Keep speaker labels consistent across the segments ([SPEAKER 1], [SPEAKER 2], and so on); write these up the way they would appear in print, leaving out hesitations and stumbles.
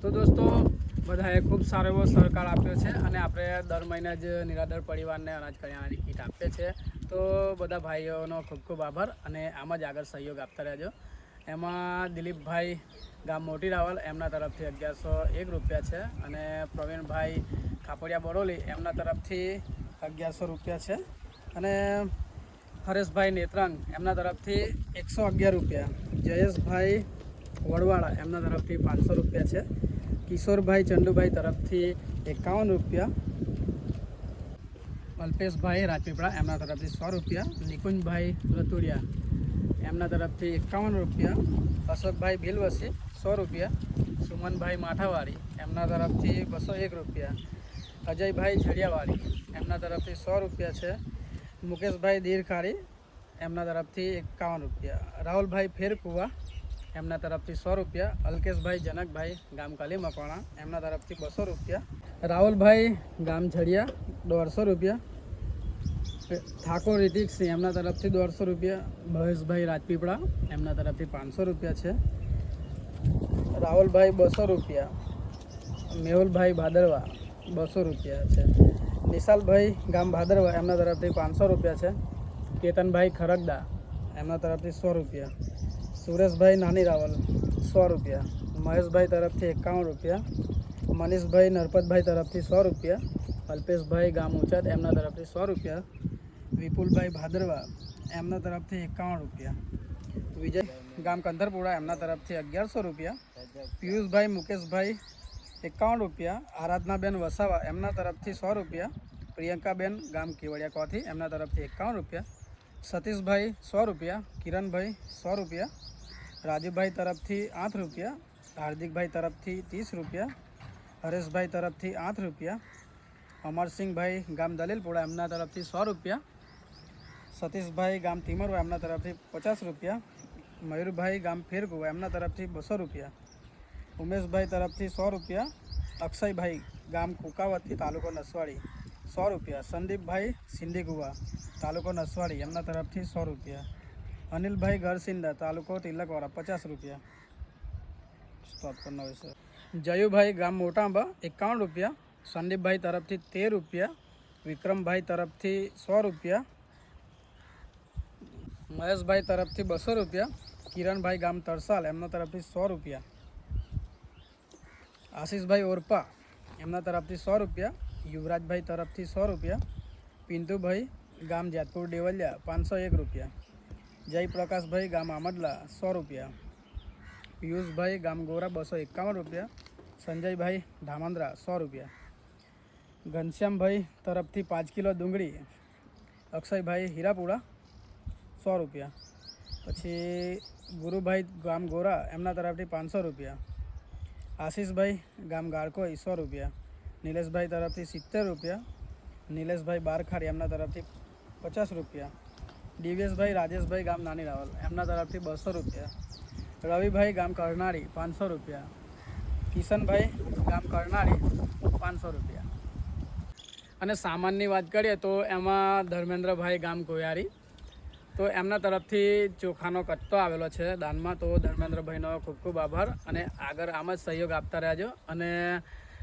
[SPEAKER 1] તો દોસ્તો બધાએ ખૂબ સારો એવો સહકાર આપ્યો છે અને આપણે દર મહિને જ નિરાધાર પરિવારને અનાજ કરિયાણાની કીટ આપીએ છીએ। તો બધા ભાઈઓનો ખૂબ ખૂબ આભાર અને આમ જ આગળ સહયોગ આપતા રહેજો। એમાં દિલીપભાઈ ગામ મોટી રાવલ એમના તરફથી 1101 રૂપિયા છે અને પ્રવીણભાઈ ખાપડિયા બરોલી એમના તરફથી 1100 રૂપિયા છે અને હરેશભાઈ નેત્રંગ એમના તરફથી 111 રૂપિયા, જયેશભાઈ વડવાળા એમના તરફથી 500 રૂપિયા છે, કિશોરભાઈ ચંદુભાઈ તરફથી 51 રૂપિયા, અલ્પેશભાઈ રાજપીપળા એમના તરફથી 100 રૂપિયા, નિકુંજભાઈ રતુડિયા એમના તરફથી 51 રૂપિયા, અશોકભાઈ ભીલવસી 100 રૂપિયા, સુમનભાઈ માઠાવાડી એમના તરફથી 201 રૂપિયા, અજયભાઈ ઝડિયાવાડી એમના તરફથી 100 રૂપિયા છે, મુકેશભાઈ દીરખાડી એમના તરફથી 51 રૂપિયા, રાહુલભાઈ ફેરકુવા એમના તરફથી 100 રૂપિયા, અલ્કેશભાઈ જનકભાઈ ગામ કાલી મકવાણા એમના તરફથી 200 રૂપિયા, રાહુલભાઈ ગામ ઝડિયા 150 રૂપિયા, ઠાકોર રિતિકસિંહ એમના તરફથી 150 રૂપિયા, મહેશભાઈ રાજપીપળા એમના તરફથી 500 રૂપિયા છે, રાહુલભાઈ 200 રૂપિયા, મેહુલભાઈ ભાદરવા 200 રૂપિયા છે, નિશાલભાઈ ગામ ભાદરવા એમના તરફથી 500 રૂપિયા છે, કેતનભાઈ ખરગદા એમના તરફથી 100 રૂપિયા, સુરેશભાઈ નાની રાવલ 100 રૂપિયા, મહેશભાઈ તરફથી 51 રૂપિયા, મનીષભાઈ નરપતભાઈ તરફથી 100 રૂપિયા, અલ્પેશભાઈ ગામ ઉચદ એમના તરફથી 100 રૂપિયા, વિપુલભાઈ ભાદરવા એમના તરફથી 51 રૂપિયા, વિજય ગામ કંધરપુરા એમના તરફથી 1100 રૂપિયા, પિયુષભાઈ મુકેશભાઈ 51 રૂપિયા, આરાધનાબેન વસાવા એમના તરફથી 100 રૂપિયા, પ્રિયંકાબેન ગામ કેવડિયા કોથી એમના તરફથી 51 રૂપિયા, સતીશભાઈ 100 રૂપિયા, કિરણભાઈ 100 રૂપિયા, રાજુભાઈ તરફથી 8 રૂપિયા, હાર્દિકભાઈ તરફથી 30 રૂપિયા, હરેશભાઈ તરફથી 8 રૂપિયા, અમરસિંહભાઈ ગામ દલીલપુરા એમના તરફથી 100 રૂપિયા, સતીશભાઈ ગામ તિમરવા એમના તરફથી 50 રૂપિયા, મયુરભાઈ ગામ ફેરકુવા એમના તરફથી 200 રૂપિયા, ઉમેશભાઈ તરફથી 100 રૂપિયા, અક્ષયભાઈ ગામ કુકાવતી તાલુકો નસવાડી 100 રૂપિયા, સંદીપભાઈ સિંધીગુવા તાલુકો નસવાડી એમના તરફથી 100 રૂપિયા, અનિલભાઈ ગરસિંદા તાલુકો તિલકવાડા 50 રૂપિયા, સ્ટોપ કરનો હોય સર, જયુભાઈ ગામ મોટાંબા 51 રૂપિયા, સંદીપભાઈ તરફથી 13 રૂપિયા, વિક્રમભાઈ તરફથી 100 રૂપિયા, મહેશભાઈ તરફથી 200 રૂપિયા, કિરણભાઈ ગામ તરસાલ એમના તરફથી 100 રૂપિયા, આશીષભાઈ ઓરપા એમના તરફથી 100 રૂપિયા, યુવરાજભાઈ તરફથી 100 રૂપિયા, પિન્તુભાઈ ગામ જેતપુર દેવલિયા 501 રૂપિયા, જયપ્રકાશભાઈ ગામ આમદલા 100 રૂપિયા, પિયુષભાઈ ગામ ગોરા 251 રૂપિયા, સંજયભાઈ ધામંદ્રા 100 રૂપિયા, ઘનશ્યામભાઈ તરફથી 5 કિલો ડુંગળી, અક્ષયભાઈ હીરાપુરા 100 રૂપિયા, પછી ગુરુભાઈ ગામ ગોરા એમના તરફથી 500 રૂપિયા, આશીષભાઈ ગામ ગાળકોઈ 100 રૂપિયા, નિલેશભાઈ તરફથી 70 રૂપિયા, નિલેશભાઈ બારખાડી એમના તરફથી 50 રૂપિયા, દિવ્યેશભાઈ રાજેશભાઈ ગામ નાની રાવલ એમના તરફથી 200 રૂપિયા, રવિભાઈ ગામ કરનાળી 500 રૂપિયા, કિશનભાઈ ગામ કરનાળી 500 રૂપિયા। અને સામાનની વાત કરીએ તો એમાં ધર્મેન્દ્રભાઈ ગામ કોયારી તો એમના તરફથી ચોખાનો કટ્ટો આવેલો છે દાનમાં। તો ધર્મેન્દ્રભાઈનો ખૂબ ખૂબ આભાર અને આગળ આમ જ સહયોગ આપતા રહેજો। અને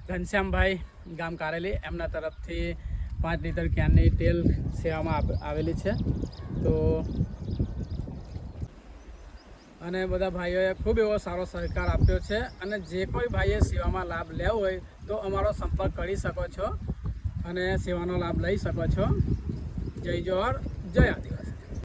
[SPEAKER 1] ઘનશ્યામભાઈ ગામ કારેલી એમના તરફથી 5 લીટર કેનની તેલ સેવામાં આવેલી છે। તો અને બધા ભાઈઓએ ખૂબ એવો સારો સહકાર આપ્યો છે અને જે કોઈ ભાઈએ સેવામાં લાભ લેવો હોય તો અમારો સંપર્ક કરી શકો છો અને સેવાનો લાભ લઈ શકો છો। જય જોહર, જય આદિવાસી।